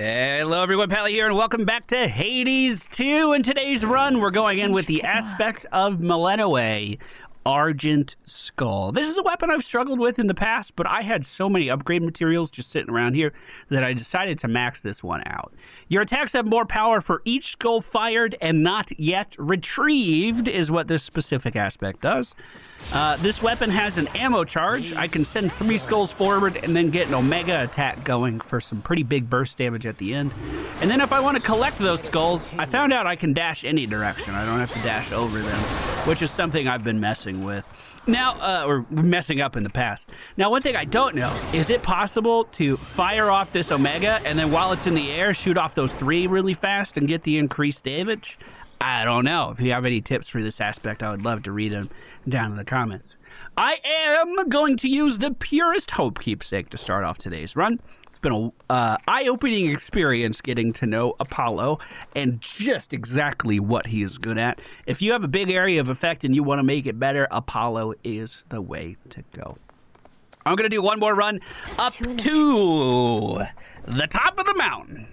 Hello everyone, Pally here, and welcome back to Hades 2. In today's run, we're going in with the aspect of Melinoe, Argent Skull. This is a weapon I've struggled with in the past, but I had so many upgrade materials just sitting around here that I decided to max this one out. Your attacks have more power for each skull fired and not yet retrieved, is what this specific aspect does. This weapon has an ammo charge. I can send 3 skulls forward and then get an Omega attack going for some pretty big burst damage at the end. And then if I want to collect those skulls, I found out I can dash any direction. I don't have to dash over them, which is something I've been messing with. Now, or messing up in the past. Now, one thing I don't know, is it possible to fire off this Omega and then while it's in the air, shoot off those 3 really fast and get the increased damage? I don't know. If you have any tips for this aspect, I would love to read them down in the comments. I am going to use the Purest Hope keepsake to start off today's run. It's been an eye-opening experience getting to know Apollo and just exactly what he is good at. If you have a big area of effect and you want to make it better, Apollo is the way to go. I'm going to do one more run up to the top of the mountain.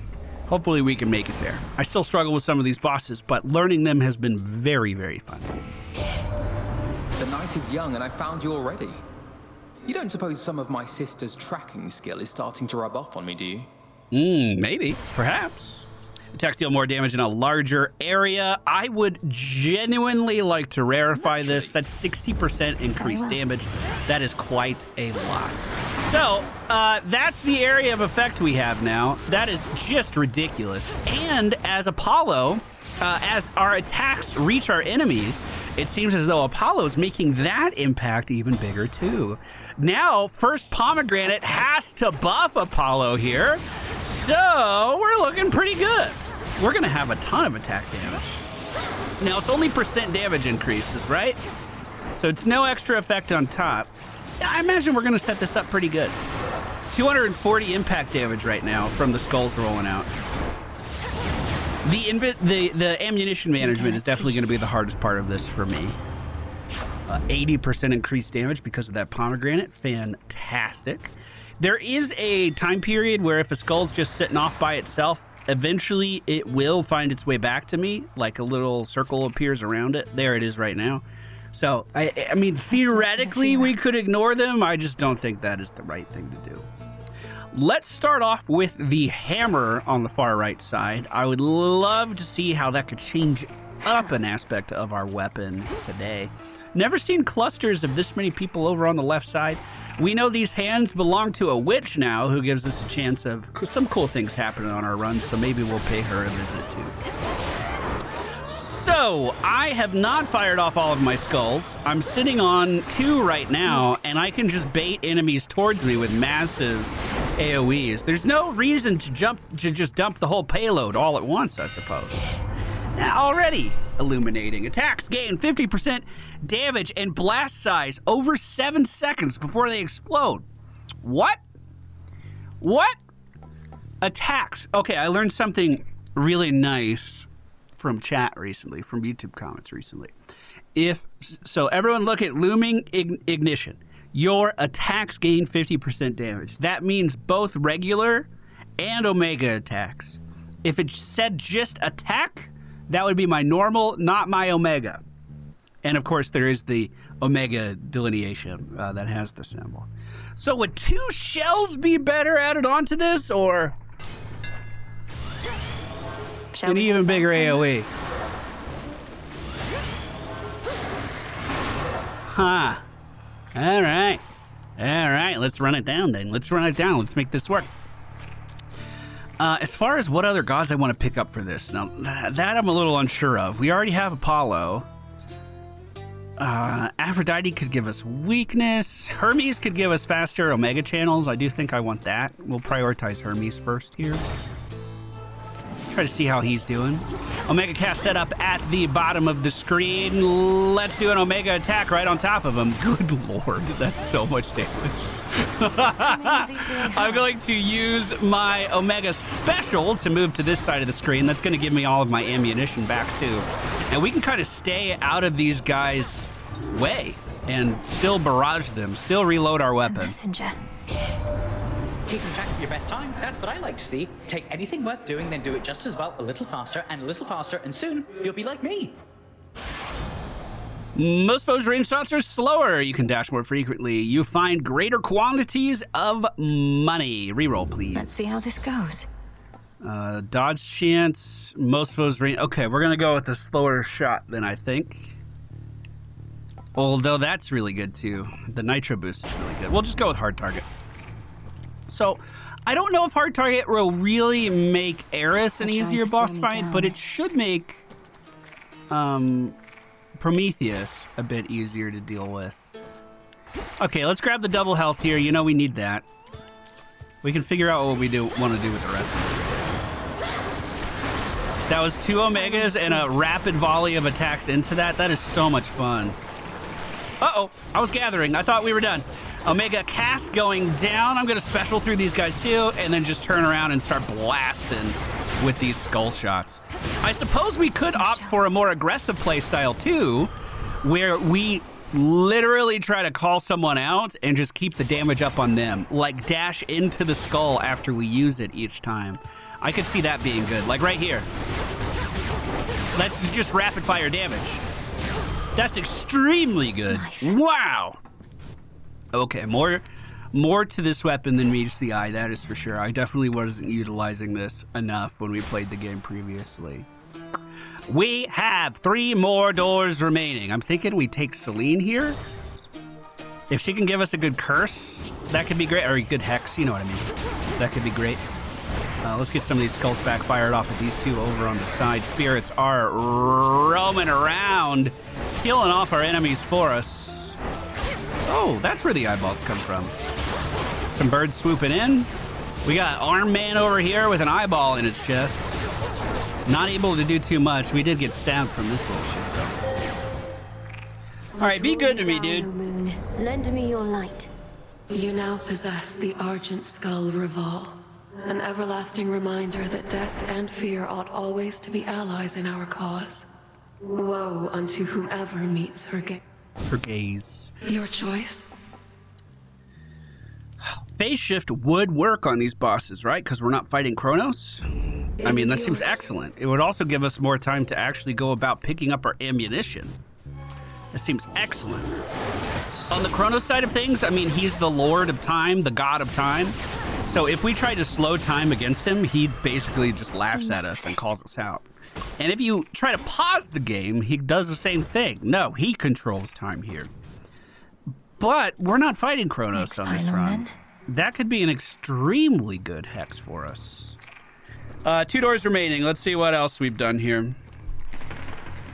Hopefully we can make it there. I still struggle with some of these bosses, but learning them has been very, very fun. The night is young and I found you already. You don't suppose some of my sister's tracking skill is starting to rub off on me, do you? Maybe. Perhaps. Attacks deal more damage in a larger area. I would genuinely like to rarefy this. That's 60% increased damage. That is quite a lot. So, that's the area of effect we have now. That is just ridiculous. And as Apollo, as our attacks reach our enemies, it seems as though Apollo is making that impact even bigger too. Now, first pomegranate has to buff Apollo here. So, we're looking pretty good. We're going to have a ton of attack damage. Now, it's only percent damage increases, right? So, it's no extra effect on top. I imagine we're going to set this up pretty good. 240 impact damage right now from the skulls rolling out. The ammunition management is definitely going to be the hardest part of this for me. 80% increased damage because of that pomegranate. Fantastic. There is a time period where if a skull's just sitting off by itself, eventually it will find its way back to me. Like a little circle appears around it. There it is right now. So, I mean, theoretically we could ignore them. I just don't think that is the right thing to do. Let's start off with the hammer on the far right side. I would love to see how that could change up an aspect of our weapon today. Never seen clusters of this many people over on the left side. We know these hands belong to a witch now who gives us a chance of some cool things happening on our run, so maybe we'll pay her a visit too. So, I have not fired off all of my skulls. I'm sitting on 2 right now, and I can just bait enemies towards me with massive AoEs. There's no reason to just dump the whole payload all at once, I suppose. Now, already illuminating. Attacks gain 50% damage and blast size over 7 seconds before they explode. What? What? Attacks. Okay, I learned something really nice from chat recently, from YouTube comments recently. So everyone look at looming ignition. Your attacks gain 50% damage. That means both regular and Omega attacks. If it said just attack, that would be my normal, not my Omega. And of course, there is the Omega delineation that has the symbol. So would 2 shells be better added onto this, or an even bigger AoE? Huh. All right. All right, let's run it down then. Let's run it down. Let's make this work. As far as what other gods I want to pick up for this, now that I'm a little unsure of. We already have Apollo. Aphrodite could give us weakness. Hermes could give us faster Omega channels. I do think I want that. We'll prioritize Hermes first here. Try to see how he's doing. Omega cast set up at the bottom of the screen. Let's do an Omega attack right on top of him. Good lord, that's so much damage. I'm going to use my Omega special to move to this side of the screen. That's going to give me all of my ammunition back too. And we can kind of stay out of these guys' way and still barrage them, still reload our weapon. Messenger. Keeping track of your best time, that's what I like to see. Take anything worth doing, then do it just as well, a little faster, and soon you'll be like me. Most foes' range shots are slower. You can dash more frequently. You find greater quantities of money. Reroll, please. Let's see how this goes. Dodge chance. Most foes' range. Okay, we're gonna go with the slower shot then, I think. Although that's really good too. The nitro boost is really good. We'll just go with hard target. So, I don't know if hard target will really make Eris an easier boss fight, but it should make Prometheus a bit easier to deal with. Okay, let's grab the double health here. You know we need that. We can figure out what we want to do with the rest of this. That was 2 Omegas and a rapid volley of attacks into that. That is so much fun. Uh-oh, I was gathering. I thought we were done. Omega cast going down. I'm going to special through these guys too, and then just turn around and start blasting with these skull shots. I suppose we could opt for a more aggressive play style too, where we literally try to call someone out and just keep the damage up on them. Like dash into the skull after we use it each time. I could see that being good. Like right here. That's just rapid fire damage. That's extremely good. Wow. Okay, more to this weapon than meets the eye, that is for sure. I definitely wasn't utilizing this enough when we played the game previously. We have 3 more doors remaining. I'm thinking we take Celine here. If she can give us a good curse, that could be great. Or a good hex, you know what I mean. That could be great. Let's get some of these skulls backfired off of these 2 over on the side. Spirits are roaming around, killing off our enemies for us. Oh, that's where the eyeballs come from. Some birds swooping in. We got Arm Man over here with an eyeball in his chest. Not able to do too much. We did get stabbed from this little shit, though. All right, be good to me, dude. Moon. Lend me your light. You now possess the Argent Skull Revolve, an everlasting reminder that death and fear ought always to be allies in our cause. Woe unto whomever meets her gaze. Her gaze. Your choice? Phase shift would work on these bosses, right? Because we're not fighting Kronos. I mean, that seems excellent. It would also give us more time to actually go about picking up our ammunition. That seems excellent. On the Kronos side of things, I mean, he's the Lord of Time, the God of Time. So if we try to slow time against him, he basically just laughs at us and calls us out. And if you try to pause the game, he does the same thing. No, he controls time here. But we're not fighting Kronos on this run. That could be an extremely good hex for us. 2 doors remaining. Let's see what else we've done here.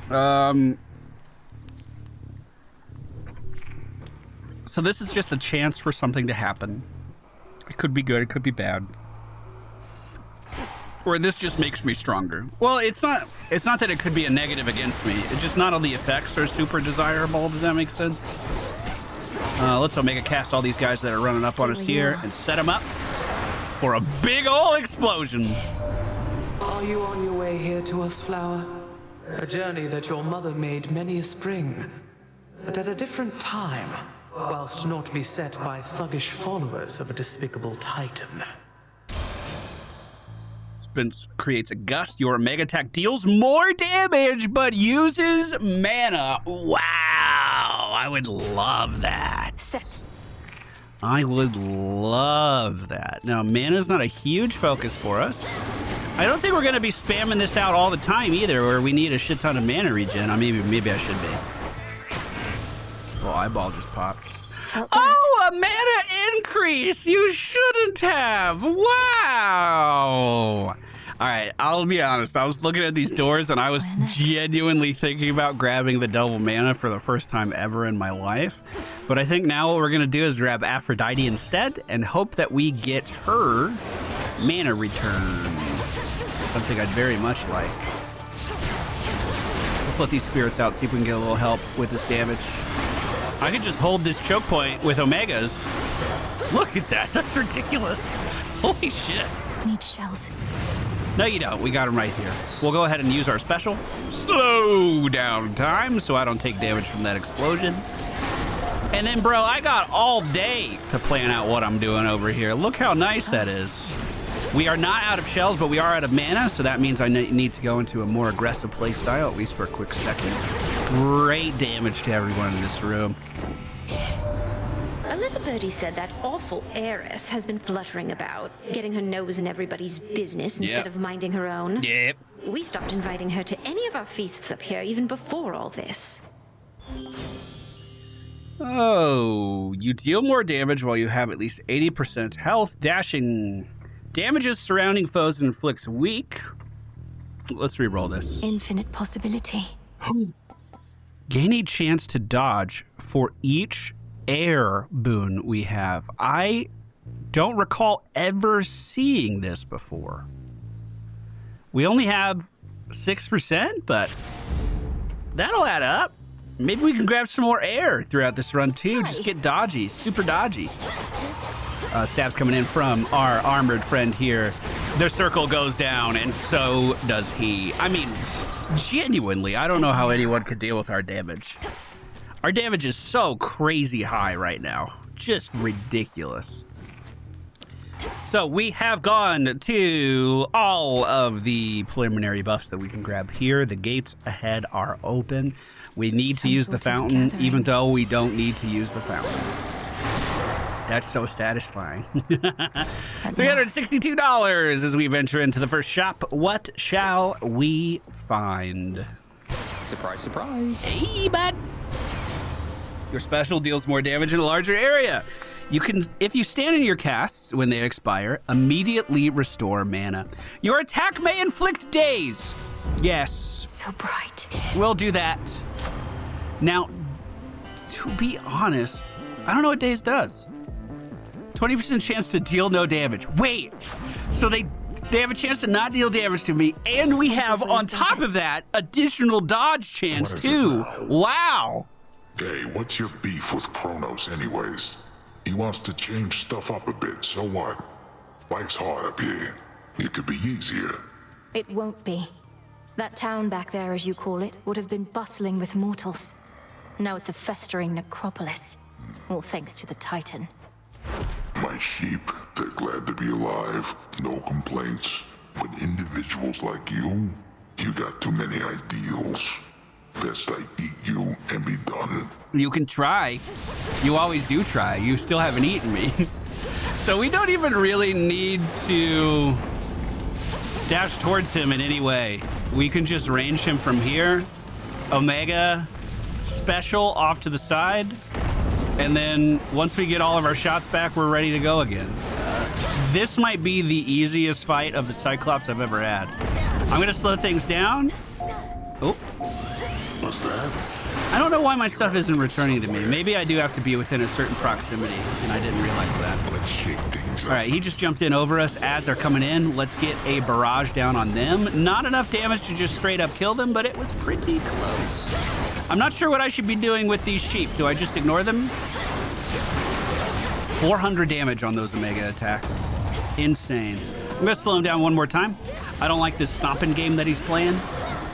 So this is just a chance for something to happen. It could be good, it could be bad. Or this just makes me stronger. Well, it's not that it could be a negative against me. It's just not all the effects are super desirable. Does that make sense? Let's Omega cast all these guys that are running up on us here and set them up for a big ol' explosion. Are you on your way here to us, Flower? A journey that your mother made many a spring, but at a different time, whilst not beset by thuggish followers of a despicable titan. Creates a gust. Your Omega attack deals more damage, but uses mana. Wow, I would love that. Set. I would love that. Now, mana's not a huge focus for us. I don't think we're going to be spamming this out all the time either, where we need a shit ton of mana regen. Maybe I should be. Oh, eyeball just popped. Oh, a mana increase! You shouldn't have! Wow! Alright, I'll be honest. I was looking at these doors and I was genuinely thinking about grabbing the double mana for the first time ever in my life. But I think now what we're going to do is grab Aphrodite instead and hope that we get her mana return. Something I'd very much like. Let's let these spirits out, see if we can get a little help with this damage. I could just hold this choke point with Omegas. Look at that. That's ridiculous. Holy shit. Need shells. No, you don't. We got them right here. We'll go ahead and use our special slow down time so I don't take damage from that explosion. And then, bro, I got all day to plan out what I'm doing over here. Look how nice that is. We are not out of shells, but we are out of mana, so that means I need to go into a more aggressive play style, at least for a quick second. Great damage to everyone in this room. A little birdie said that awful heiress has been fluttering about, getting her nose in everybody's business instead of minding her own. Yep. We stopped inviting her to any of our feasts up here even before all this. Oh, you deal more damage while you have at least 80% health. Dashing damages surrounding foes and inflicts weak. Let's re-roll this. Infinite possibility. Gain a chance to dodge for each air boon we have. I don't recall ever seeing this before. We only have 6%, but that'll add up. Maybe we can grab some more air throughout this run too. Just get dodgy, super dodgy. Stabs coming in from our armored friend here. Their circle goes down, and so does he. I mean, genuinely, I don't know how anyone could deal with our damage. Our damage is so crazy high right now. Just ridiculous. So we have gone to all of the preliminary buffs that we can grab here. The gates ahead are open. We need to use the fountain, even though we don't need to use the fountain. That's so satisfying. $362 as we venture into the first shop. What shall we find? Surprise, surprise. Hey, bud. Your special deals more damage in a larger area. You can, if you stand in your casts when they expire, immediately restore mana. Your attack may inflict daze. Yes. So bright. We'll do that. Now, to be honest, I don't know what daze does. 20% chance to deal no damage. Wait, so they have a chance to not deal damage to me, and we have, on top of that, additional dodge chance too. Wow. Hey, what's your beef with Kronos anyways? He wants to change stuff up a bit, so what? Life's hard up here. It could be easier. It won't be. That town back there, as you call it, would have been bustling with mortals. Now it's a festering necropolis. All thanks to the Titan. My sheep, they're glad to be alive. No complaints. But individuals like you got too many ideals. Best I eat you and be done. You can try. You always do try. You still haven't eaten me. So we don't even really need to dash towards him in any way. We can just range him from here. Omega special off to the side. And then once we get all of our shots back, we're ready to go again. This might be the easiest fight of the Cyclops I've ever had. I'm going to slow things down. Oh. What's that? I don't know why my stuff isn't returning to me. Maybe I do have to be within a certain proximity, and I didn't realize that. Let's shake things up. All right, he just jumped in over us. Ads are coming in. Let's get a barrage down on them. Not enough damage to just straight up kill them, but it was pretty close. I'm not sure what I should be doing with these sheep. Do I just ignore them? 400 damage on those Omega attacks. Insane. I'm going to slow him down one more time. I don't like this stomping game that he's playing.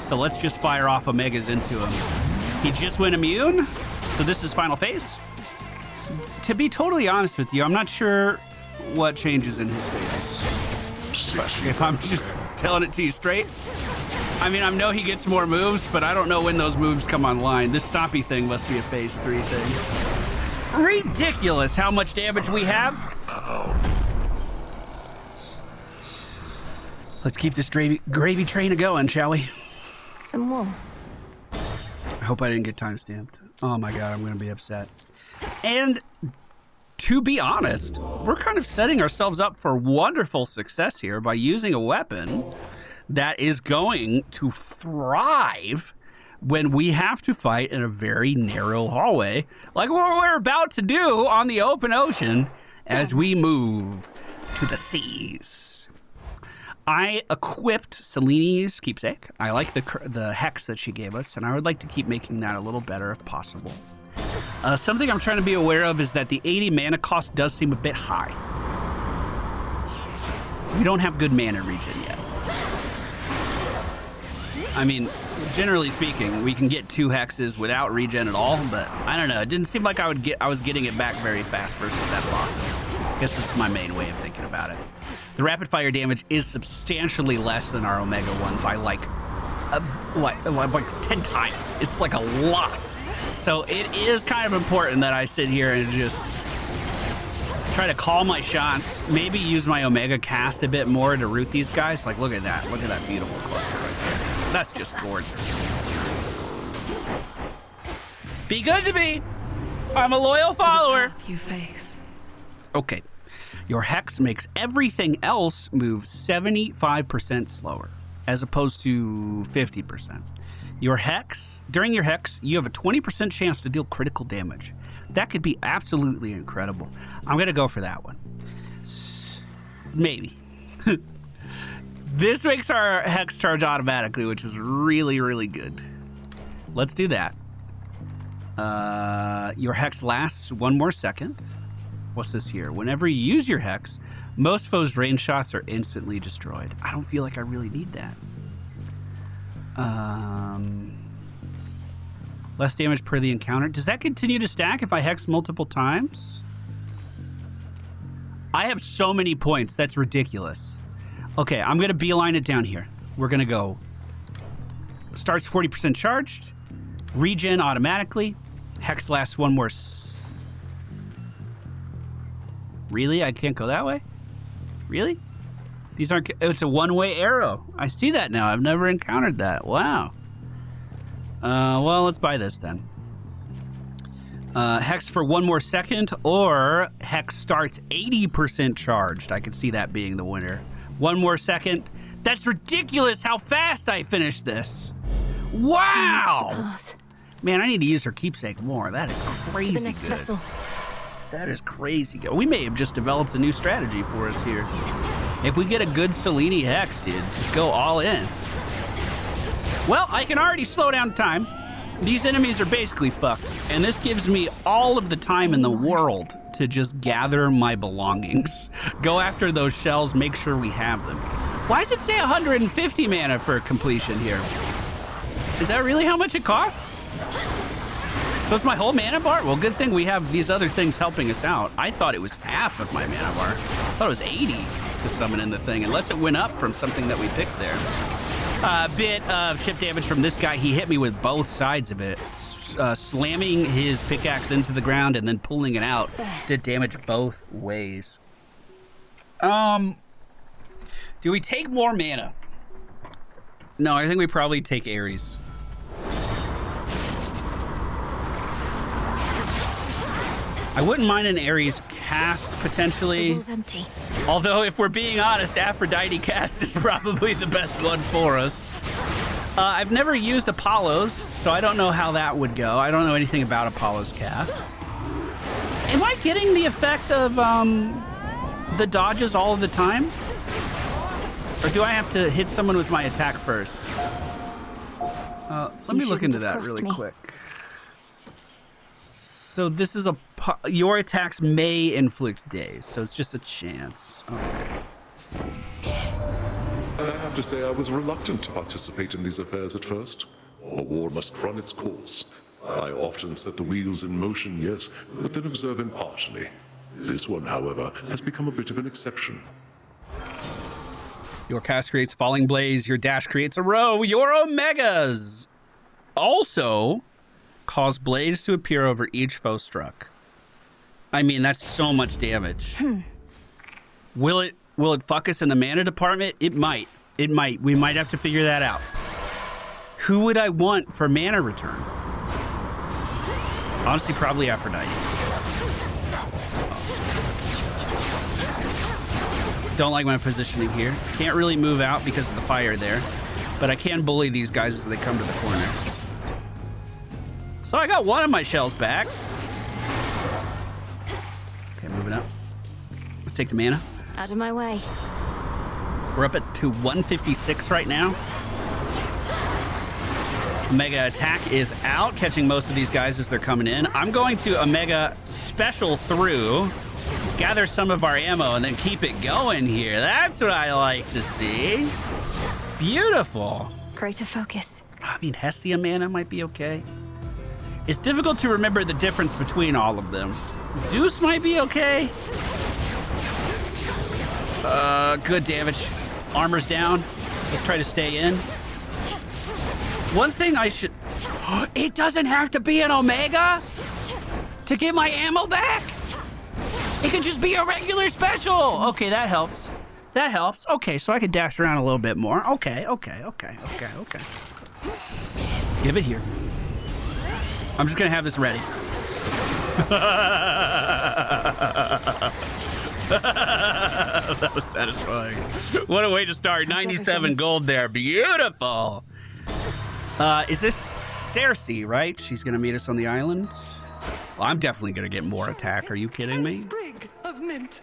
So let's just fire off Omegas into him. He just went immune. So this is final phase. To be totally honest with you, I'm not sure what changes in his face. If I'm just telling it to you straight. I mean, I know he gets more moves, but I don't know when those moves come online. This stompy thing must be a phase 3 thing. Ridiculous how much damage we have. Let's keep this gravy train a-going, shall we? Some wool. I hope I didn't get time-stamped. Oh my god, I'm going to be upset. And to be honest, we're kind of setting ourselves up for wonderful success here by using a weapon that is going to thrive when we have to fight in a very narrow hallway, like what we're about to do on the open ocean as we move to the seas. I equipped Selene's keepsake. I like the hex that she gave us, and I would like to keep making that a little better if possible. Something I'm trying to be aware of is that the 80 mana cost does seem a bit high. We don't have good mana regen yet. I mean, generally speaking, we can get 2 hexes without regen at all, but I don't know. It didn't seem like I was getting it back very fast versus that boss. I guess that's my main way of thinking about it. The rapid fire damage is substantially less than our Omega one by like 10 times. It's like a lot. So it is kind of important that I sit here and just try to call my shots, maybe use my Omega cast a bit more to root these guys. Like, look at that. Look at that beautiful cluster right there. That's just gorgeous. Be good to me. I'm a loyal follower. You face. Okay. Your hex makes everything else move 75% slower, as opposed to 50%. During your hex, you have a 20% chance to deal critical damage. That could be absolutely incredible. I'm going to go for that one. Maybe. This makes our hex charge automatically, which is really, really good. Let's do that. Your hex lasts 1 more second. What's this here? Whenever you use your hex, most foes' range shots are instantly destroyed. I don't feel like I really need that. Less damage per the encounter. Does that continue to stack if I hex multiple times? I have so many points. That's ridiculous. Okay, I'm going to beeline it down here. We're going to go. Starts 40% charged. Regen automatically. Hex lasts 1 more. Really? I can't go that way? Really? These aren't. It's a one-way arrow. I see that now. I've never encountered that. Wow. Well, let's buy this then. Hex for 1 more second, or hex starts 80% charged. I could see that being the winner. 1 more second. That's ridiculous how fast I finished this. Wow! Man, I need to use her keepsake more. That is crazy to the next good. vessel. That is crazy good. We may have just developed a new strategy for us here. If we get a good Selene hex, dude, just go all in. Well, I can already slow down time. These enemies are basically fucked, and this gives me all of the time in the world to just gather my belongings. Go after those shells, make sure we have them. Why does it say 150 mana for completion here? Is that really how much it costs? So it's my whole mana bar? Well, good thing we have these other things helping us out. I thought it was half of my mana bar. I thought it was 80 to summon in the thing, unless it went up from something that we picked there. A bit of chip damage from this guy. He hit me with both sides of it. Slamming his pickaxe into the ground and then pulling it out did damage both ways. Do we take more mana? No, I think we probably take Ares. I wouldn't mind an Ares cast, potentially. Empty. Although, if we're being honest, Aphrodite cast is probably the best one for us. I've never used Apollo's, so I don't know how that would go. I don't know anything about Apollo's cast. Am I getting the effect of the dodges all of the time? Or do I have to hit someone with my attack first? Let me look into that really quick. So this is your attacks may inflict daze, so it's just a chance. Okay. I have to say I was reluctant to participate in these affairs at first. A war must run its course. I often set the wheels in motion, yes, but then observe impartially. This one, however, has become a bit of an exception. Your cast creates Falling Blaze, your dash creates a row, your Omegas also cause blades to appear over each foe struck. I mean, that's so much damage. Will it fuck us in the mana department? It might. It might. We might have to figure that out. Who would I want for mana return? Honestly, probably Aphrodite. Don't like my positioning here. Can't really move out because of the fire there, but I can bully these guys as they come to the corner. So I got one of my shells back. Okay, moving up. Let's take the mana. Out of my way. We're up to 156 right now. Omega attack is out, catching most of these guys as they're coming in. I'm going to Omega special through, gather some of our ammo, and then keep it going here. That's what I like to see. Beautiful. Greater focus. I mean, Hestia mana might be okay. It's difficult to remember the difference between all of them. Zeus might be okay. Good damage. Armor's down. Let's try to stay in. One thing I should... It doesn't have to be an Omega to get my ammo back. It can just be a regular special. Okay, that helps. That helps. Okay, so I could dash around a little bit more. Okay. Give it here. I'm just gonna have this ready. That was satisfying. What a way to start. 97 gold there. Beautiful. Is this Cersei, right? She's gonna meet us on the island. Well, I'm definitely gonna get more attack. Are you kidding me? Sprig of mint.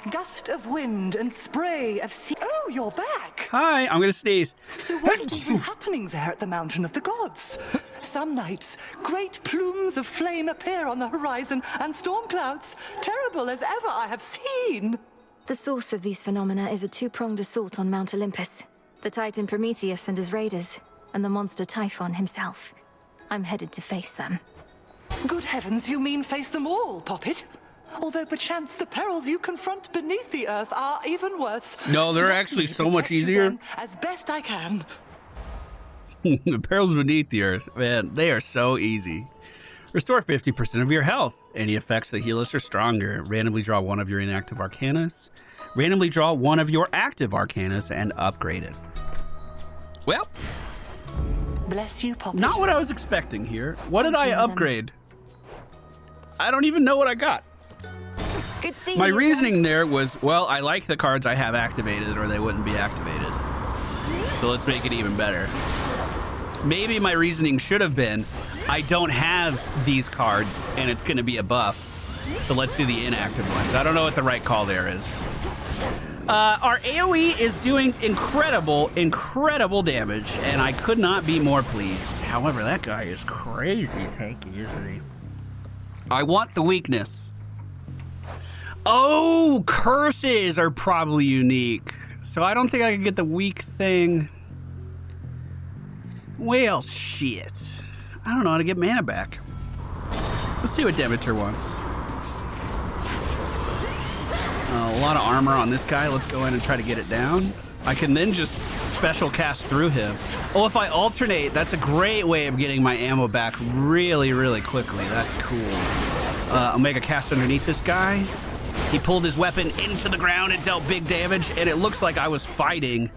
Gust of wind and spray of sea. Oh, you're back. Hi, I'm gonna sneeze. So what is even happening there at the Mountain of the Gods? Some nights, great plumes of flame appear on the horizon, and storm clouds, terrible as ever I have seen. The source of these phenomena is a two-pronged assault on Mount Olympus. The Titan Prometheus and his raiders, and the monster Typhon himself. I'm headed to face them. Good heavens, you mean face them all, Poppet? Although perchance the perils you confront beneath the earth are even worse. No, they're Let actually me so much protect you easier. then, as best I can. The perils beneath the earth, man, they are so easy. Restore 50% of your health. Any effects that heal us are stronger. Randomly draw one of your inactive arcanas. Randomly draw one of your active arcanas and upgrade it. Well, Bless you, Poppet. not what I was expecting here. What did Thank I you, madam. upgrade? I don't even know what I got. Good seeing My you reasoning there was, well, I like the cards I have activated or they wouldn't be activated. So let's make it even better. Maybe my reasoning should have been, I don't have these cards and it's going to be a buff. So let's do the inactive ones. I don't know what the right call there is. Our AoE is doing incredible damage, and I could not be more pleased. However, that guy is crazy tanky, isn't he? I want the weakness. Oh, curses are probably unique. So I don't think I can get the weak thing. Well, shit. I don't know how to get mana back. Let's see what Demeter wants. A lot of armor on this guy. Let's go in and try to get it down. I can then just special cast through him. Oh, if I alternate, that's a great way of getting my ammo back really, really quickly. That's cool. Omega cast underneath this guy. He pulled his weapon into the ground and dealt big damage, and it looks like I was fighting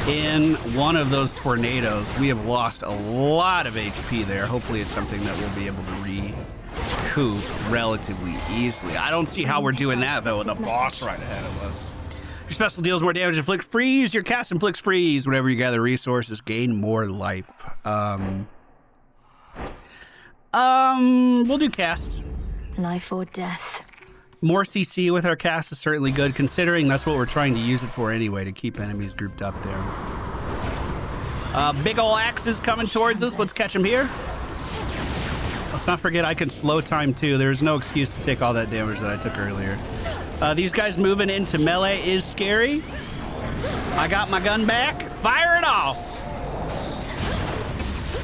in one of those tornadoes. We have lost a lot of HP there. Hopefully it's something that we'll be able to recoup relatively easily. I don't see how we're doing that, though, with the boss right ahead of us. Your special deals more damage, inflicts freeze. Your cast inflicts freeze. Whenever you gather resources, gain more life. We'll do cast. Life or death. More CC with our cast is certainly good, considering that's what we're trying to use it for anyway, to keep enemies grouped up there. Big ol' axes coming towards us. Let's catch him here. Let's not forget I can slow time too. There's no excuse to take all that damage that I took earlier. These guys moving into melee is scary. I got my gun back. Fire it off!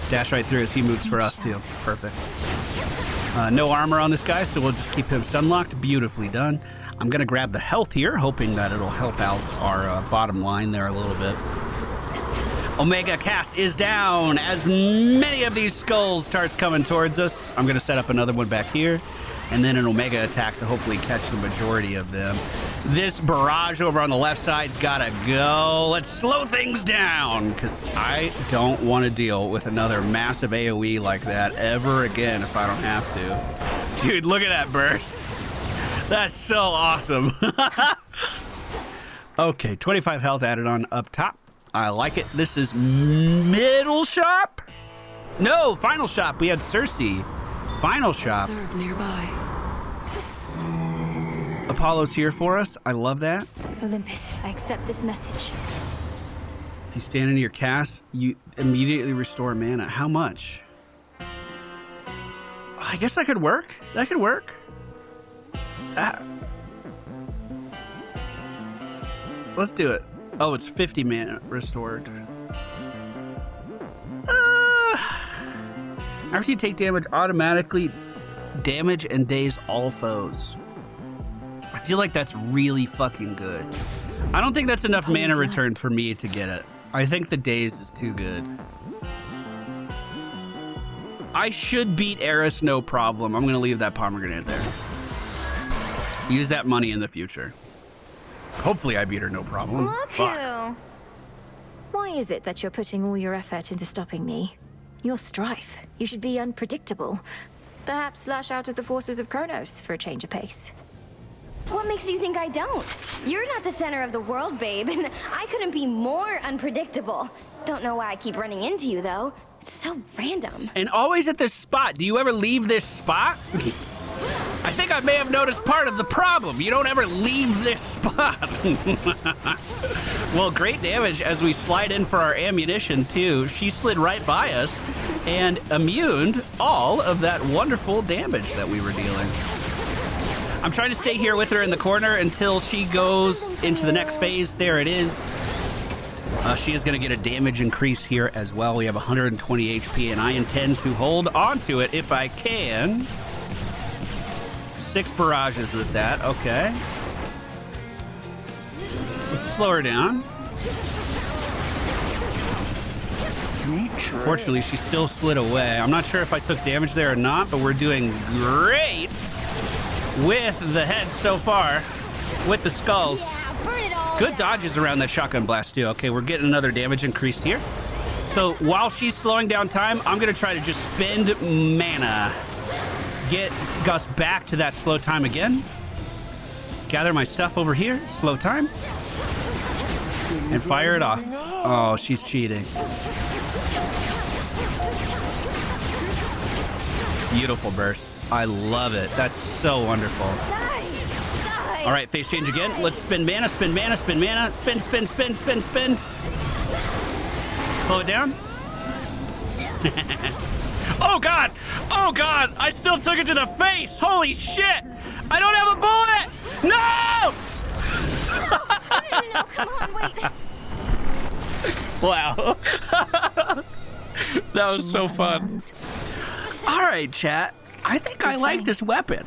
Dash right through as he moves for us too. Perfect. No armor on this guy, so we'll just keep him stun locked. Beautifully done. I'm gonna grab the health here, hoping that it'll help out our bottom line there a little bit. Omega cast is down as many of these skulls starts coming towards us. I'm gonna set up another one back here, and then an Omega attack to hopefully catch the majority of them. This barrage over on the left side's gotta go. Let's slow things down, because I don't want to deal with another massive AoE like that ever again if I don't have to. Dude, look at that burst. That's so awesome. Okay, 25 health added on up top. I like it. This is middle shop? No, final shop. We had Cersei. Final shop. Observe nearby. Apollo's here for us. I love that. Olympus, I accept this message. If you stand into your cast, you immediately restore mana. How much? I guess that could work. That could work. Let's do it. Oh, it's 50 mana restored. After you take damage, automatically damage and daze all foes. I feel like that's really fucking good. I don't think that's enough mana return for me to get it. I think the daze is too good. I should beat Eris, no problem. I'm going to leave that pomegranate there. Use that money in the future. Hopefully I beat her, no problem. Look who. Why is it that you're putting all your effort into stopping me? You're Strife. You should be unpredictable. Perhaps lash out at the forces of Kronos for a change of pace. What makes you think I don't? You're not the center of the world, babe, and I couldn't be more unpredictable. Don't know why I keep running into you, though. It's so random. And always at this spot. Do you ever leave this spot? I think I may have noticed part of the problem. You don't ever leave this spot. Well, great damage as we slide in for our ammunition, too. She slid right by us and immuned all of that wonderful damage that we were dealing. I'm trying to stay here with her in the corner until she goes into the next phase. There it is. She is going to get a damage increase here as well. We have 120 HP, and I intend to hold on to it if I can. 6 barrages with that. Okay. Let's slow her down. Fortunately, she still slid away. I'm not sure if I took damage there or not, but we're doing great with the heads so far, with the skulls. Good dodges around that shotgun blast, too. Okay, we're getting another damage increased here. So while she's slowing down time, I'm going to try to just spend mana. Get Gus back to that slow time again. Gather my stuff over here, slow time. And fire it off. Oh, she's cheating. Beautiful burst. I love it. That's so wonderful. All right, phase change again. Let's spin mana, spin mana, spin mana. Spin, spin, spin, spin, spin. Slow it down. Oh, God. Oh, God. I still took it to the face. Holy shit. I don't have a bullet. No! No, come on, wait. Wow. That was so fun. All right, chat. I think I like this weapon.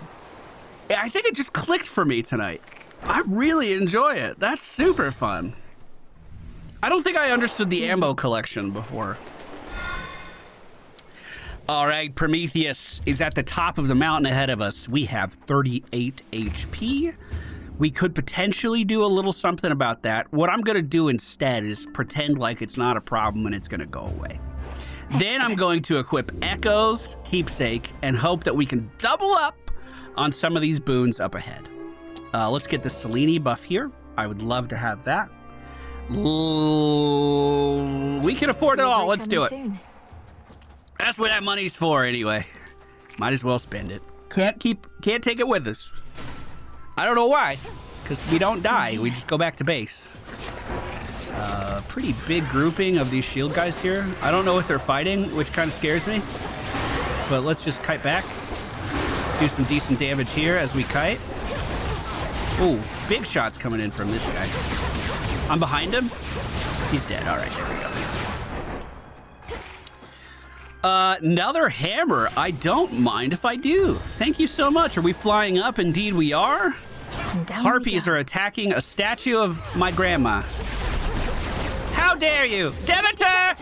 I think it just clicked for me tonight. I really enjoy it. That's super fun. I don't think I understood the ammo collection before. All right, Prometheus is at the top of the mountain ahead of us. We have 38 HP. We could potentially do a little something about that. What I'm going to do instead is pretend like it's not a problem and it's going to go away. Excellent. Then I'm going to equip Echo's Keepsake and hope that we can double up on some of these boons up ahead. Let's get the Selene buff here. I would love to have that. We can afford it all. Let's do it. That's what that money's for anyway. Might as well spend it. Can't take it with us. I don't know why. Because we don't die. We just go back to base. Pretty big grouping of these shield guys here. I don't know what they're fighting, which kind of scares me. But let's just kite back. Do some decent damage here as we kite. Ooh, big shots coming in from this guy. I'm behind him. He's dead. All right, there we go. Another hammer. I don't mind if I do. Thank you so much. Are we flying up? Indeed we are. Harpies are attacking a statue of my grandma. How dare you? Demeter!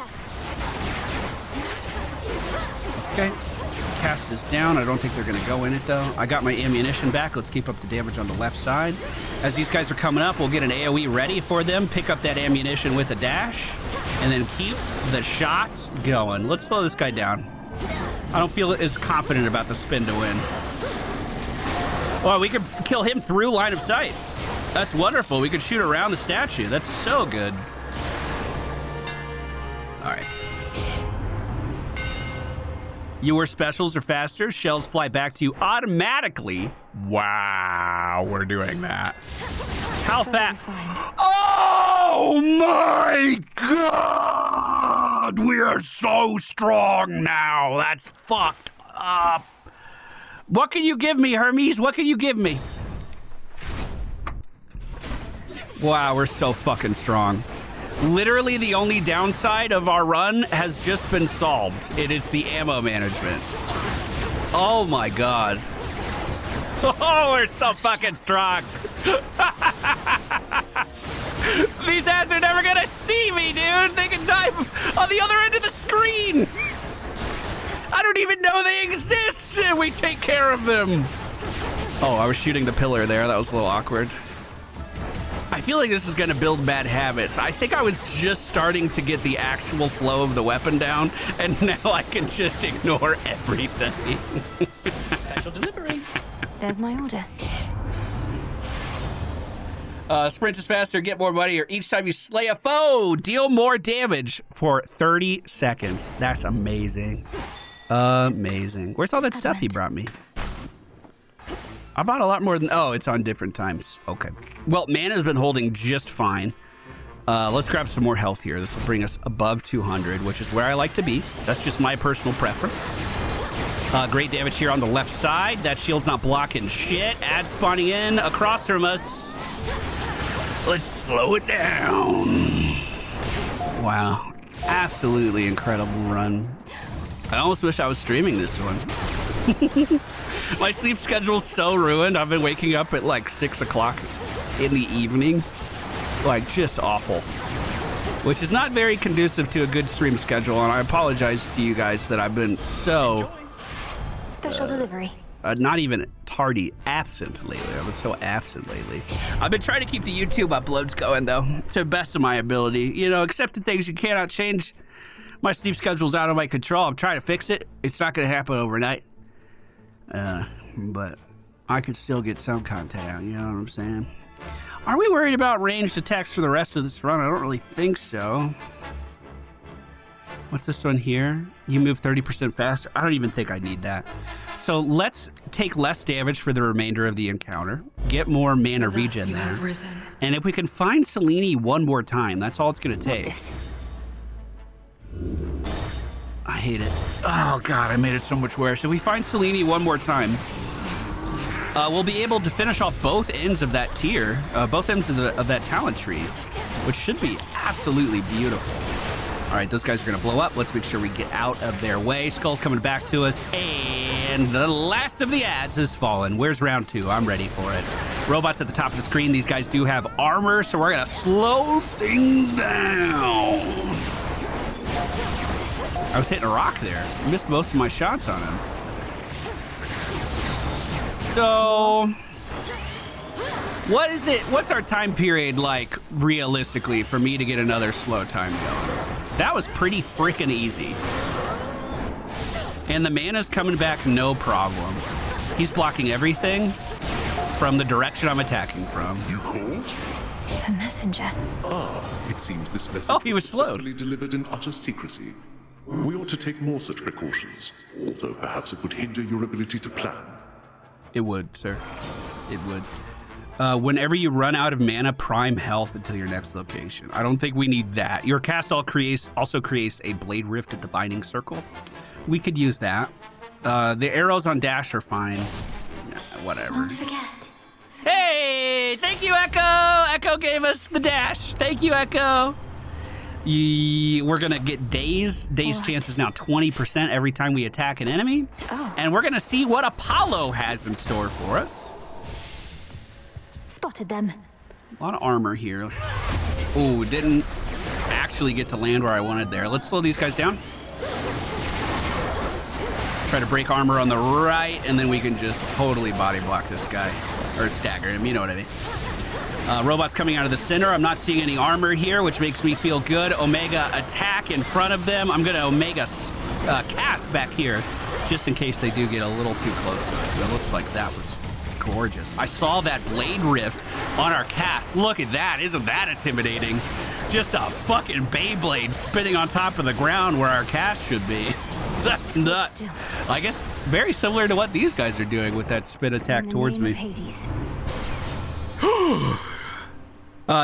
Okay. Cast is down. I don't think they're going to go in it, though. I got my ammunition back. Let's keep up the damage on the left side. As these guys are coming up, we'll get an AoE ready for them. Pick up that ammunition with a dash. And then keep the shots going. Let's slow this guy down. I don't feel as confident about the spin to win. Well, we could kill him through line of sight. That's wonderful. We could shoot around the statue. That's so good. All right. Your specials are faster. Shells fly back to you automatically. Wow, we're doing that. How fast? Oh my God! We are so strong now. That's fucked up. What can you give me, Hermes? What can you give me? Wow, we're so fucking strong. Literally the only downside of our run has just been solved. It is the ammo management. Oh my god. Oh, we're so fucking strong. These ads are never gonna see me, dude. They can dive on the other end of the screen. I don't even know they exist, and we take care of them. Oh, I was shooting the pillar there. That was a little awkward. I feel like this is going to build bad habits. I think I was just starting to get the actual flow of the weapon down, and now I can just ignore everything. Special delivery. There's my order. Sprint is faster, get more money, or each time you slay a foe, deal more damage for 30 seconds. That's amazing. Amazing. Where's all that stuff you brought me? I bought a lot more than... Oh, it's on different times. Okay. Well, mana's been holding just fine. Let's grab some more health here. This will bring us above 200, which is where I like to be. That's just my personal preference. Great damage here on the left side. That shield's not blocking shit. Ad spawning in across from us. Let's slow it down. Wow. Absolutely incredible run. I almost wish I was streaming this one. My sleep schedule's so ruined. I've been waking up at like 6 o'clock in the evening. Like, just awful. Which is not very conducive to a good stream schedule, and I apologize to you guys that I've been so... Special delivery. Not even tardy, absent lately. I've been so absent lately. I've been trying to keep the YouTube uploads going, though, to the best of my ability. You know, except the things you cannot change. My sleep schedule's out of my control. I'm trying to fix it. It's not going to happen overnight. But I could still get some content out, you know what I'm saying? Are we worried about ranged attacks for the rest of this run? I don't really think so. What's this one here? You move 30% faster. I don't even think I need that. So let's take less damage for the remainder of the encounter. Get more mana regen there. And if we can find Selene one more time, that's all it's going to take. I hate it. Oh, God, I made it so much worse. If we find Selene one more time, we'll be able to finish off both ends of that tier, both ends of that talent tree, which should be absolutely beautiful. All right, those guys are going to blow up. Let's make sure we get out of their way. Skull's coming back to us, and the last of the ads has fallen. Where's round 2? I'm ready for it. Robots at the top of the screen. These guys do have armor, so we're going to slow things down. I was hitting a rock there. I missed most of my shots on him. So, what is it? What's our time period like, realistically, for me to get another slow time going? That was pretty freaking easy. And the mana's coming back no problem. He's blocking everything from the direction I'm attacking from. You called? The messenger. Ah, it seems this message he was successfully delivered in utter secrecy. We ought to take more such precautions, although perhaps it would hinder your ability to plan. It would, sir. It would. Whenever you run out of mana, prime health until your next location. I don't think we need that. Your cast also creates a blade rift at the binding circle. We could use that. The arrows on dash are fine. Nah, whatever. Don't forget. Hey! Thank you, Echo! Echo gave us the dash. Thank you, Echo. We're gonna get daze. Daze chance is now 20% every time we attack an enemy. Oh. And we're gonna see what Apollo has in store for us. Spotted them. A lot of armor here. Oh, didn't actually get to land where I wanted there. Let's slow these guys down. Try to break armor on the right, and then we can just totally body block this guy. Or stagger him, you know what I mean. Robots coming out of the center. I'm not seeing any armor here, which makes me feel good. Omega attack in front of them. I'm going to Omega cast back here, just in case they do get a little too close to us. It looks like that was gorgeous. I saw that blade rift on our cast. Look at that. Isn't that intimidating? Just a fucking Beyblade spinning on top of the ground where our cast should be. That's nuts. I guess very similar to what these guys are doing with that spin attack towards me.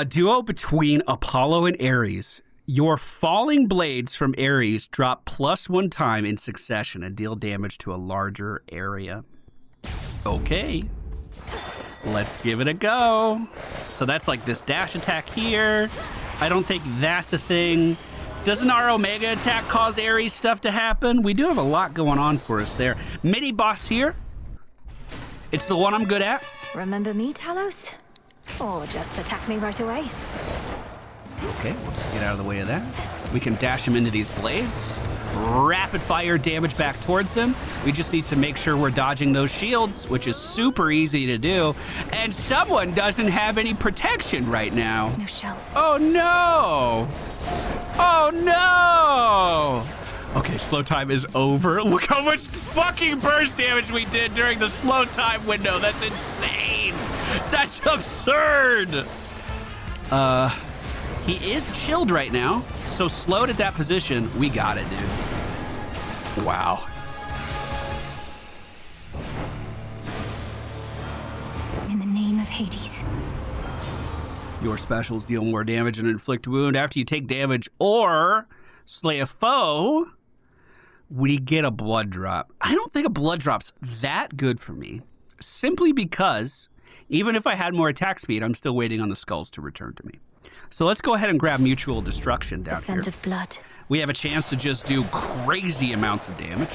Duo between Apollo and Ares. Your falling blades from Ares drop +1 time in succession and deal damage to a larger area. Okay. Let's give it a go. So that's like this dash attack here. I don't think that's a thing. Doesn't our Omega attack cause Ares stuff to happen? We do have a lot going on for us there. Mini boss here. It's the one I'm good at. Remember me, Talos? Or just attack me right away? Okay, we'll just get out of the way of that. We can dash him into these blades. Rapid fire damage back towards him. We just need to make sure we're dodging those shields, which is super easy to do. And someone doesn't have any protection right now. No shells. Oh no! Oh no! Okay, slow time is over. Look how much fucking burst damage we did during the slow time window. That's insane. That's absurd. He is chilled right now. So slowed at that position, we got it, dude. Wow. In the name of Hades. Your specials deal more damage and inflict wound after you take damage or slay a foe. We get a blood drop. I don't think a blood drop's that good for me, simply because even if I had more attack speed, I'm still waiting on the skulls to return to me. So let's go ahead and grab Mutual Destruction down here. The scent of blood. We have a chance to just do crazy amounts of damage.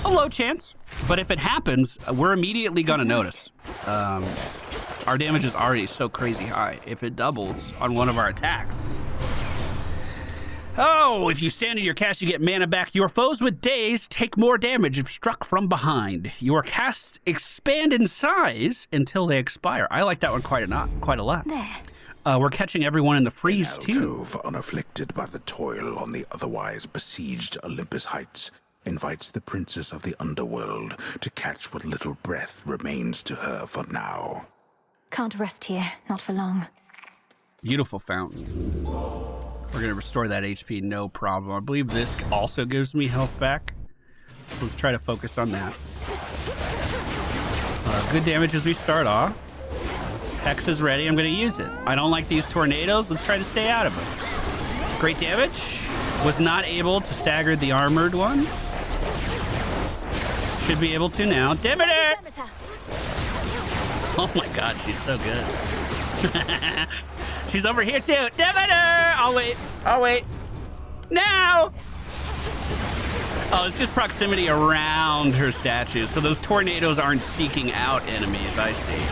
A low chance, but if it happens, we're immediately going to notice. Our damage is already so crazy high. If it doubles on one of our attacks. Oh, if you stand in your cast, you get mana back. Your foes with daze take more damage if struck from behind. Your casts expand in size until they expire. I like that one quite a lot. There. We're catching everyone in the freeze, too. Alcove, unafflicted by the toil on the otherwise besieged Olympus heights, invites the princess of the underworld to catch what little breath remains to her for now. Can't rest here, not for long. Beautiful fountain. We're going to restore that HP, no problem. I believe this also gives me health back. So let's try to focus on that. Good damage as we start off. Hex is ready. I'm going to use it. I don't like these tornadoes. Let's try to stay out of them. Great damage. Was not able to stagger the armored one. Should be able to now. Demeter! Oh my god, she's so good. She's over here too. Demeter! I'll wait. I'll wait. Now! Oh, it's just proximity around her statue. So those tornadoes aren't seeking out enemies, I see.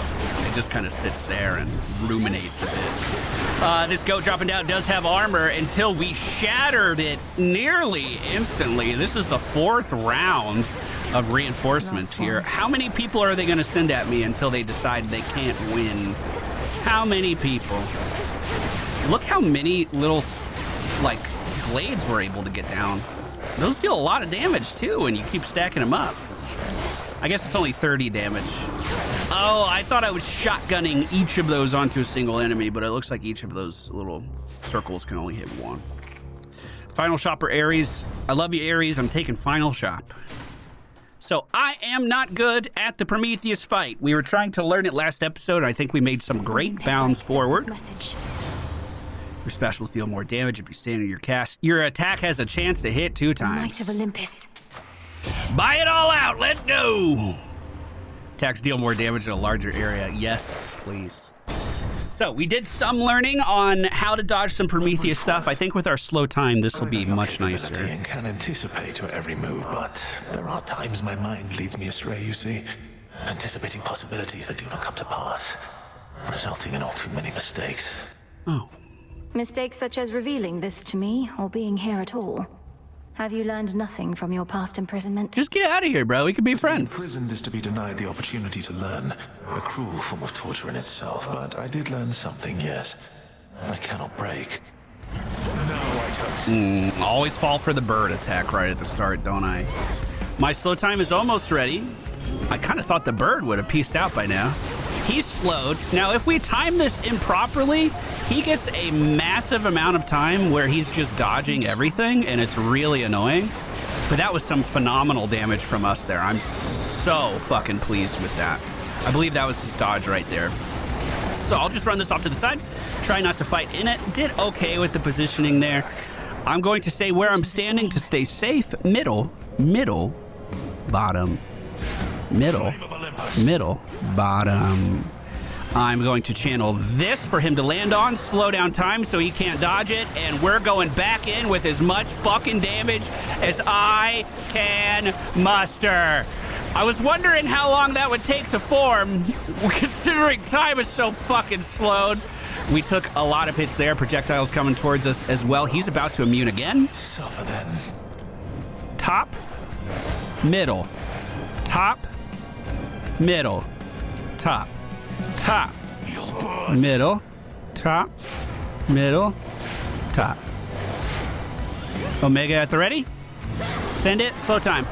It just kind of sits there and ruminates a bit. This goat dropping down does have armor until we shattered it nearly instantly. This is the 4th round of reinforcements here. How many people are they going to send at me until they decide they can't win? How many people? Look how many little, like, blades we're able to get down. Those deal a lot of damage, too, and you keep stacking them up. I guess it's only 30 damage. Oh, I thought I was shotgunning each of those onto a single enemy, but it looks like each of those little circles can only hit one. Final shop for Ares. I love you, Ares. I'm taking final shop. So I am not good at the Prometheus fight. We were trying to learn it last episode. I think we made some great bounds forward. Your specials deal more damage if you stand in your cast. Your attack has a chance to hit 2 times. Might of Olympus. Buy it all out. Let's go. Attacks deal more damage in a larger area. Yes, please. So we did some learning on how to dodge some Prometheus stuff. I think with our slow time, this will be much nicer. And can anticipate your every move, but there are times my mind leads me astray, you see. Anticipating possibilities that do not come to pass, resulting in all too many mistakes. Oh. Mistakes such as revealing this to me, or being here at all. Have you learned nothing from your past imprisonment? Just get out of here, bro. We could be friends. Imprisoned is to be denied the opportunity to learn. A cruel form of torture in itself, but I did learn something, yes. I cannot break. Now I toast. Always fall for the bird attack right at the start, don't I? My slow time is almost ready. I kind of thought the bird would have pieced out by now. He's slowed. Now, if we time this improperly, he gets a massive amount of time where he's just dodging everything, and it's really annoying. But that was some phenomenal damage from us there. I'm so fucking pleased with that. I believe that was his dodge right there. So I'll just run this off to the side. Try not to fight in it. Did okay with the positioning there. I'm going to say where I'm standing to stay safe. Middle, bottom, middle, bottom. I'm going to channel this for him to land on, slow down time so he can't dodge it, and we're going back in with as much fucking damage as I can muster. I was wondering how long that would take to form, considering time is so fucking slowed. We took a lot of hits there. Projectiles coming towards us as well. He's about to immune again. Suffer then. Top, middle, top, middle, top, top, middle, top, middle, top. Omega at the ready. Send it. Slow time.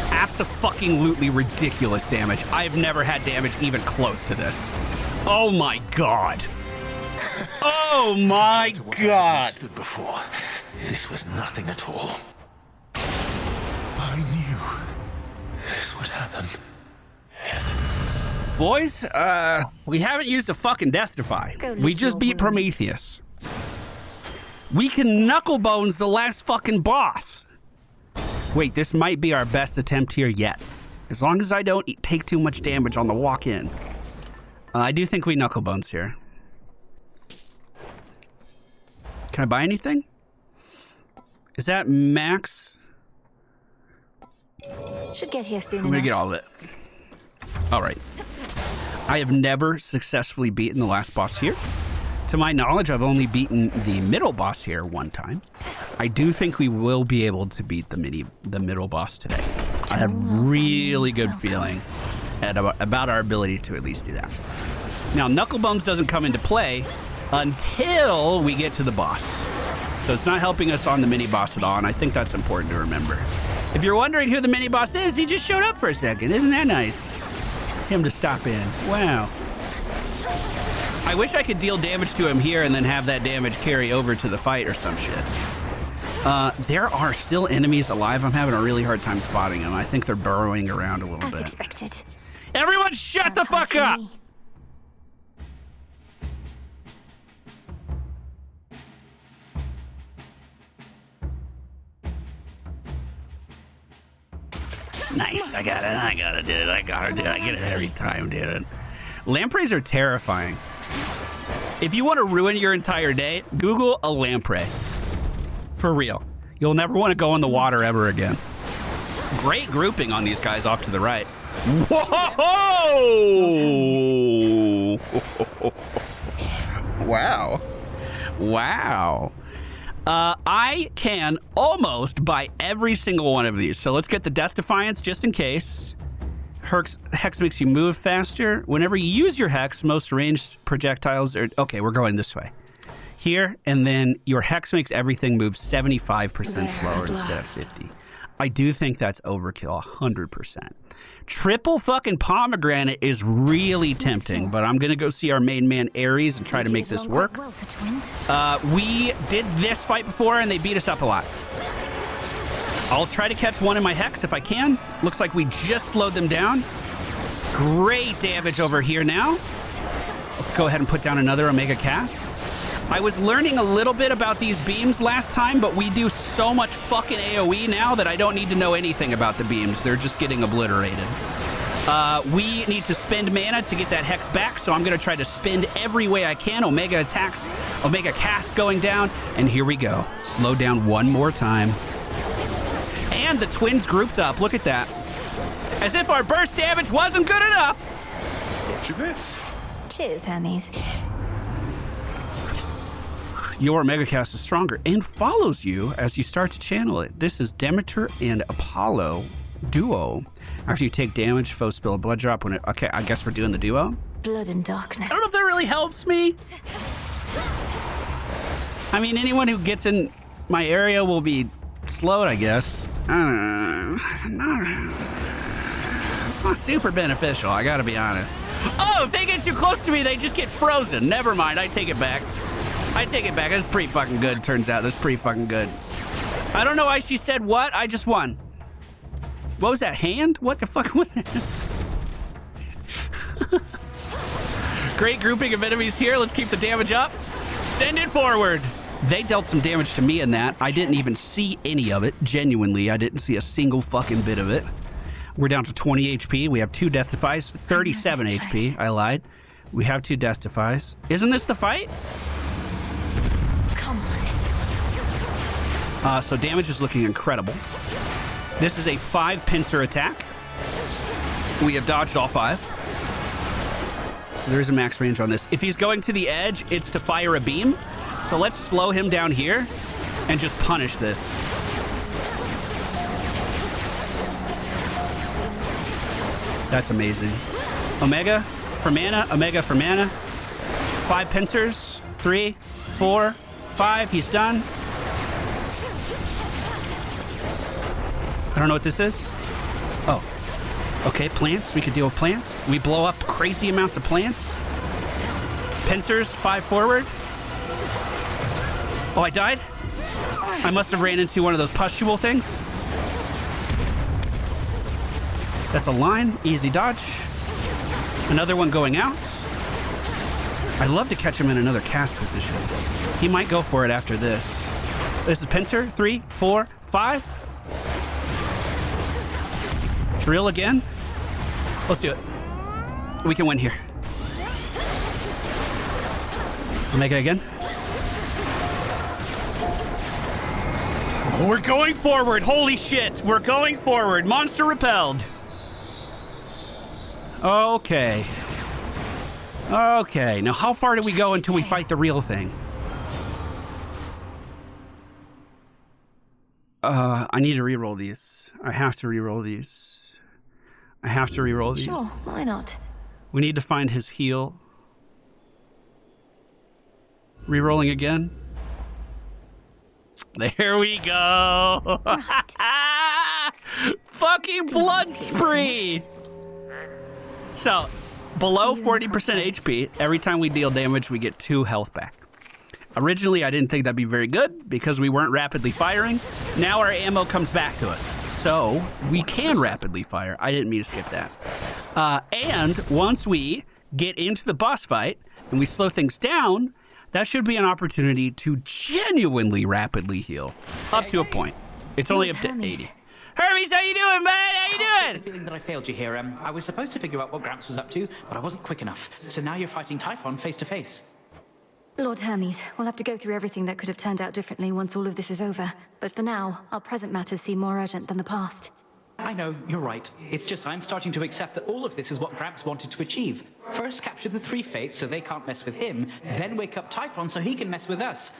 Abso-fucking-lutely ridiculous damage. I've never had damage even close to this. Oh my god. Oh my god. Before, this was nothing at all. I knew this would happen. Boys, we haven't used a fucking Death Defy. We just beat Prometheus. We can knuckle bones the last fucking boss. Wait, this might be our best attempt here yet. As long as I don't take too much damage on the walk-in. I do think we knuckle bones here. Can I buy anything? Is that max? Should get here soon I'm gonna get all of it. All right. I have never successfully beaten the last boss here. To my knowledge, I've only beaten the middle boss here one time. I do think we will be able to beat the middle boss today. I have really good feeling about our ability to at least do that. Now, Knuckle Bones doesn't come into play until we get to the boss. So it's not helping us on the mini boss at all, and I think that's important to remember. If you're wondering who the mini boss is, he just showed up for a second. Isn't that nice? Him to stop in. Wow. I wish I could deal damage to him here and then have that damage carry over to the fight or some shit. There are still enemies alive. I'm having a really hard time spotting them. I think they're burrowing around a little bit. As expected. Everyone shut the fuck up! Nice, I got it. I gotta do it. I get it every time, dude. Lampreys are terrifying. If you want to ruin your entire day, Google a lamprey. For real. You'll never want to go in the water ever again. Great grouping on these guys off to the right. Whoa! Wow. Wow. I can almost buy every single one of these. So let's get the Death Defiance just in case. Hex makes you move faster. Whenever you use your Hex, most ranged projectiles are... Okay, we're going this way. Here, and then your Hex makes everything move 75% slower instead of 50. I do think that's overkill, 100%. Triple fucking pomegranate is really tempting, but I'm going to go see our main man Ares and try to make this work. We did this fight before, and they beat us up a lot. I'll try to catch one in my Hex if I can. Looks like we just slowed them down. Great damage over here now. Let's go ahead and put down another Omega cast. I was learning a little bit about these beams last time, but we do so much fucking AoE now that I don't need to know anything about the beams. They're just getting obliterated. We need to spend mana to get that Hex back, so I'm going to try to spend every way I can. Omega attacks, Omega cast going down, and here we go. Slow down one more time. And the twins grouped up. Look at that. As if our burst damage wasn't good enough. What'd you miss? Cheers, Hermes. Your Omega cast is stronger and follows you as you start to channel it. This is Demeter and Apollo duo. After you take damage, foes spill a blood drop when it... Okay, I guess we're doing the duo. Blood and darkness. I don't know if that really helps me. I mean, anyone who gets in my area will be slowed, I guess. I don't know. It's not super beneficial, I gotta be honest. Oh, if they get too close to me, they just get frozen. Never mind, I take it back. I take it back. That's pretty fucking good, turns out. That's pretty fucking good. I don't know why she said what. I just won. What was that, hand? What the fuck was that? Great grouping of enemies here. Let's keep the damage up. Send it forward. They dealt some damage to me in that. I didn't even see any of it. Genuinely, I didn't see a single fucking bit of it. We're down to 20 HP. We have 2 death defies. 37 HP. I lied. We have 2 death defies. Isn't this the fight? Come on. So damage is looking incredible. This is a 5 pincer attack. We have dodged all 5. So there's a max range on this. If he's going to the edge, it's to fire a beam. So let's slow him down here and just punish this. That's amazing. Omega for mana, Omega for mana. 5 pincers, 3, 4, 5, he's done. I don't know what this is. Oh, okay, plants, we could deal with plants. We blow up crazy amounts of plants. Pincers, 5 forward. Oh, I died? I must have ran into one of those pustule things. That's a line, easy dodge. Another one going out. I'd love to catch him in another cast position. He might go for it after this. This is pincer, 3, 4, 5. Drill again. Let's do it. We can win here. Omega again. We're going forward. Holy shit. We're going forward. Monster repelled. Okay. Okay. Now, how far do we go until we fight the real thing? I need to re-roll these. I have to re-roll these. I have to re-roll these. Sure, why not? We need to find his heal. Re-rolling again. There we go. Right. Fucking blood spree. So, below 40% HP, every time we deal damage, we get 2 health back. Originally, I didn't think that'd be very good because we weren't rapidly firing. Now our ammo comes back to us. So, we can rapidly fire. I didn't mean to skip that. And once we get into the boss fight and we slow things down, that should be an opportunity to genuinely rapidly heal. Up to a point. It's only up to 80. Hermes, how you doing, man? How you doing? The feeling that I failed you here. I was supposed to figure out what Gramps was up to, but I wasn't quick enough. So now you're fighting Typhon face to face. Lord Hermes, we'll have to go through everything that could have turned out differently once all of this is over. But for now, our present matters seem more urgent than the past. I know, you're right. It's just I'm starting to accept that all of this is what Gramps wanted to achieve. First capture the 3 fates so they can't mess with him, then wake up Typhon so he can mess with us.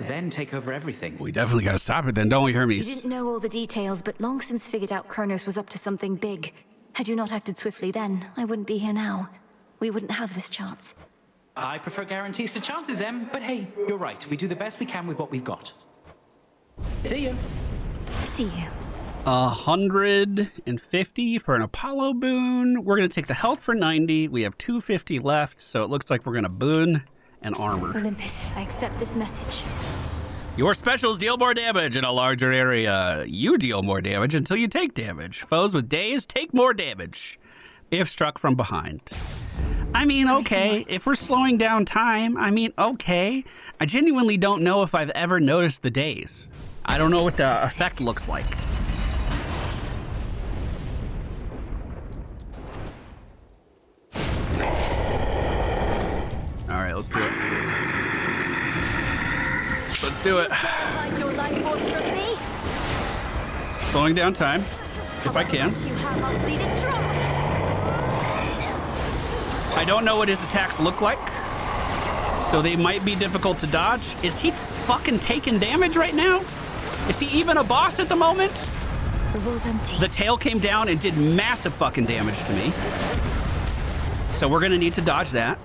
Then take over everything. We definitely gotta stop it then, don't we, Hermes? You didn't know all the details, but long since figured out Kronos was up to something big. Had you not acted swiftly then, I wouldn't be here now. We wouldn't have this chance. I prefer guarantees to chances, Em, but hey, you're right. We do the best we can with what we've got. See you. See you. 150 for an Apollo boon. We're gonna take the health for 90. We have 250 left, so it looks like we're gonna boon and armor. Olympus, I accept this message. Your specials deal more damage in a larger area. You deal more damage until you take damage. Foes with days take more damage if struck from behind. I mean, okay, if we're slowing down time, I mean, okay. I genuinely don't know if I've ever noticed the days. I don't know what the effect looks like. All right, let's do it. Let's do it. Hide your life force from me. Slowing down time, if I can. You have unbleeded trauma. I don't know what his attacks look like, so they might be difficult to dodge. Is he fucking taking damage right now? Is he even a boss at the moment? The roll's empty. The tail came down and did massive fucking damage to me. So we're gonna need to dodge that.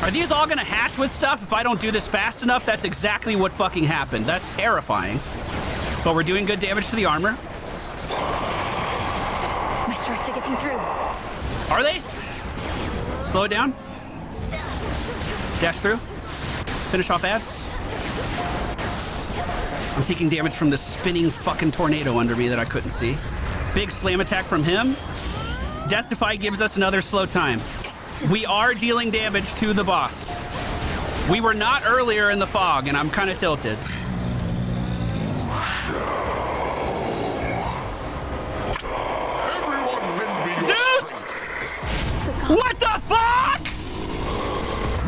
Are these all gonna hatch with stuff if I don't do this fast enough? That's exactly what fucking happened. That's terrifying. But we're doing good damage to the armor. My strikes are getting through. Are they? Slow it down. Dash through. Finish off ads. I'm taking damage from this spinning fucking tornado under me that I couldn't see. Big slam attack from him. Death Defy gives us another slow time. We are dealing damage to the boss. We were not earlier in the fog, and I'm kind of tilted. Everyone What the fuck?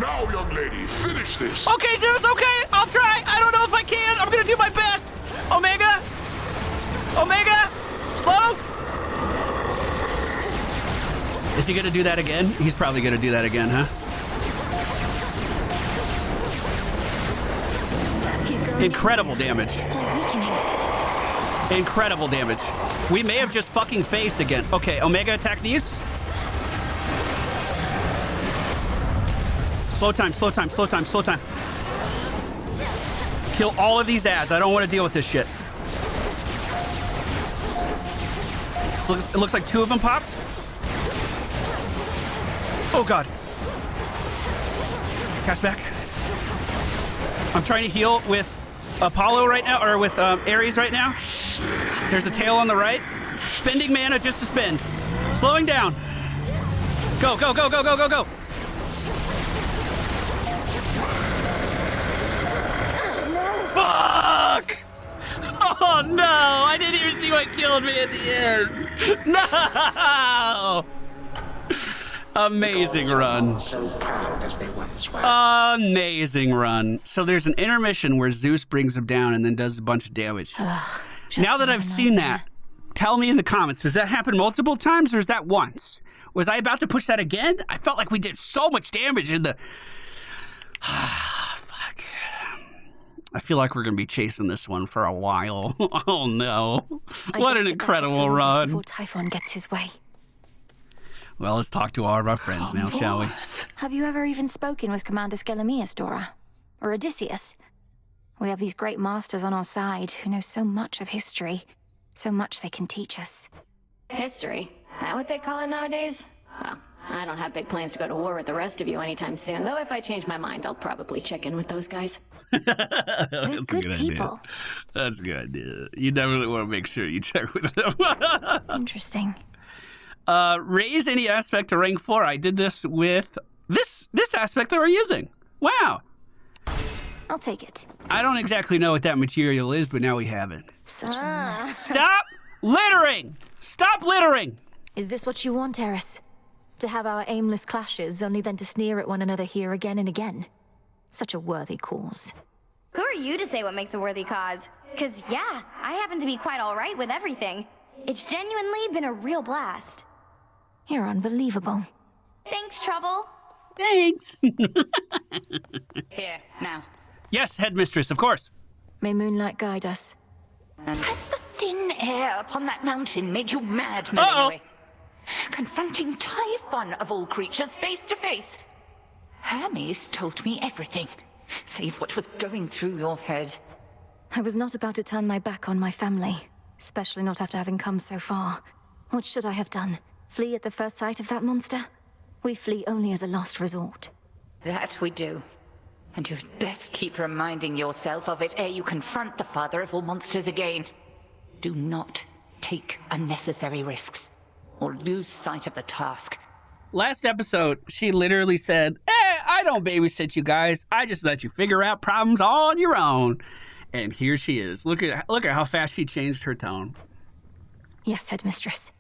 Now, young lady, finish this. Okay, Zeus, okay, I'll try. I don't know if I can. I'm gonna do my best. Omega. Omega. Slow. Is he gonna do that again? He's probably gonna do that again, huh? Incredible damage. Incredible damage. We may have just fucking phased again. Okay, Omega, attack these. Slow time, slow time, slow time, slow time. Kill all of these ads. I don't want to deal with this shit. It looks like 2 of them popped. Oh god. Cast back. I'm trying to heal with Apollo right now, or with Ares right now. There's a tail on the right. Spending mana just to spend. Slowing down. Go, go, go, go, go, go, go. Fuck! Oh no! I didn't even see what killed me at the end. No! Amazing run. So proud as they once were. Amazing run. So there's an intermission where Zeus brings him down and then does a bunch of damage. Now that I've seen that, tell me in the comments, does that happen multiple times or is that once? Was I about to push that again? I felt like we did so much damage in the... Fuck. I feel like we're going to be chasing this one for a while. Oh no. What an incredible run. Before Typhon gets his way. Well, let's talk to all of our friends now, shall we? Have you ever even spoken with Commander Skelemius, Dora? Or Odysseus? We have these great masters on our side who know so much of history. So much they can teach us. History? That what they call it nowadays? Well, I don't have big plans to go to war with the rest of you anytime soon, though if I change my mind, I'll probably check in with those guys. They're good people. That's a good idea. You definitely want to make sure you check with them. Interesting. Raise any aspect to rank 4. I did this with this aspect that we're using. Wow. I'll take it. I don't exactly know what that material is, but now we have it. Such a mess. Stop littering! Stop littering! Is this what you want, Eris? To have our aimless clashes, only then to sneer at one another here again and again? Such a worthy cause. Who are you to say what makes a worthy cause? 'Cause yeah, I happen to be quite all right with everything. It's genuinely been a real blast. You're unbelievable. Thanks, Trouble. Thanks. Here, now. Yes, headmistress, of course. May moonlight guide us. Has the thin air upon that mountain made you mad, Melinoe? Confronting Typhon of all creatures face to face. Hermes told me everything, save what was going through your head. I was not about to turn my back on my family, especially not after having come so far. What should I have done? Flee at the first sight of that monster? We flee only as a last resort. That we do. And you'd best keep reminding yourself of it ere you confront the father of all monsters again. Do not take unnecessary risks, or lose sight of the task. Last episode, she literally said, I don't babysit you guys. I just let you figure out problems on your own. And here she is. Look at how fast she changed her tone. Yes, headmistress.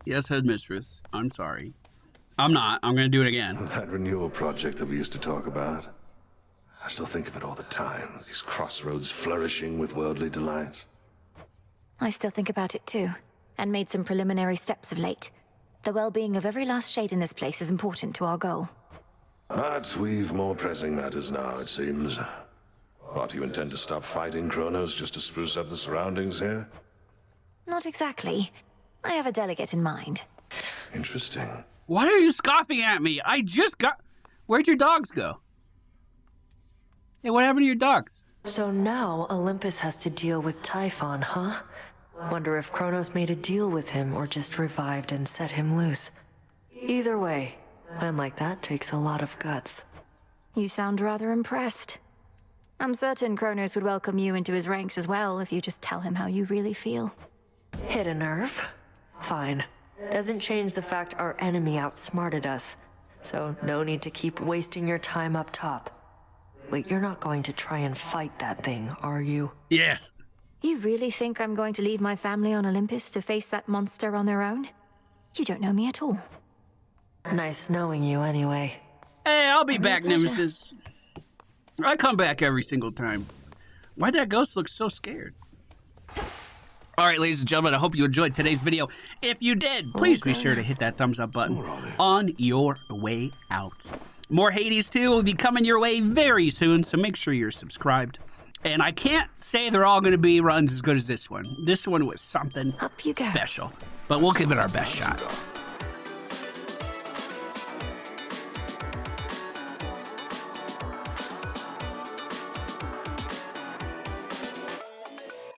Yes, headmistress. I'm sorry. I'm not. I'm going to do it again. That renewal project that we used to talk about. I still think of it all the time. These crossroads flourishing with worldly delights. I still think about it too, and made some preliminary steps of late. The well-being of every last shade in this place is important to our goal. But we've more pressing matters now, it seems. What, you intend to stop fighting Kronos just to spruce up the surroundings here? Not exactly. I have a delegate in mind. Interesting. Why are you scoffing at me? I just got... Where'd your dogs go? Hey, what happened to your dogs? So now Olympus has to deal with Typhon, huh? Wonder if Kronos made a deal with him or just revived and set him loose. Either way, plan like that takes a lot of guts. You sound rather impressed. I'm certain Kronos would welcome you into his ranks as well if you just tell him how you really feel. Hit a nerve? Fine. Doesn't change the fact our enemy outsmarted us. So no need to keep wasting your time up top. Wait, you're not going to try and fight that thing, are you? Yes. You really think I'm going to leave my family on Olympus to face that monster on their own? You don't know me at all. Nice knowing you anyway. Hey, I'll be back, Nemesis. I come back every single time. Why'd that ghost look so scared? All right, ladies and gentlemen, I hope you enjoyed today's video. If you did, please be sure to hit that thumbs up button on your way out. More Hades 2 will be coming your way very soon, so make sure you're subscribed. And I can't say they're all going to be runs as good as this one. This one was something special, but we'll give it our best shot.